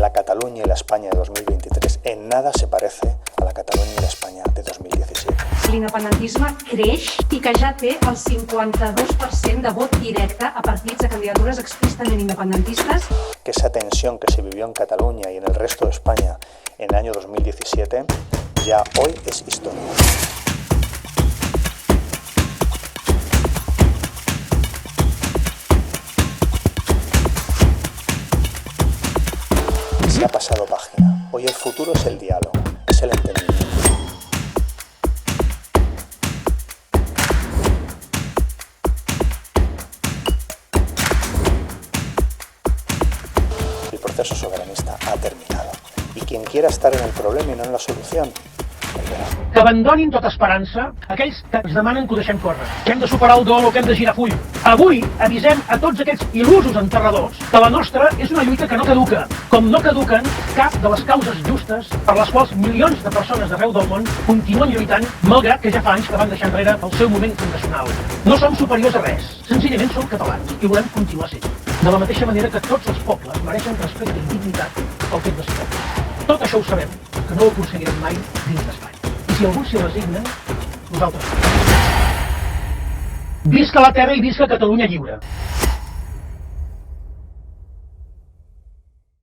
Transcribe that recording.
la Cataluña y la España de 2023 en nada se parece a la Cataluña y la España de 2017. L'independentisme creix i que ja té el 52% de vot directe a partits de candidatures explícitament independentistes. Que esa tensión que se vivió en Cataluña y en el resto de España en el año 2017 ya hoy es historia. Se ha pasado página. Hoy el futuro es el diálogo, es el entendimiento. El proceso soberanista ha terminado. Y quien quiera estar en el problema y no en la solución, perderà. Que abandonin tota esperança aquells que ens demanen que ho deixem córrer, que hem de superar el dol o que hem de girar full. Avui avisem a tots aquests il·lusos enterradors que la nostra és una lluita que no caduca, com no caduquen cap de les causes justes per les quals milions de persones d'arreu del món continuen lluitant, malgrat que ja fa anys que van deixar enrere el seu moment fundacional. No som superiors a res, senzillament som catalans i volem continuar sent. De la mateixa manera que tots els pobles mereixen respecte i dignitat pel fet de ser pobles. Tot això ho sabem, que no ho aconseguirem mai dins d'Espanya. I si algú s'hi resigna, nosaltres. Visca la terra i visca Catalunya lliure.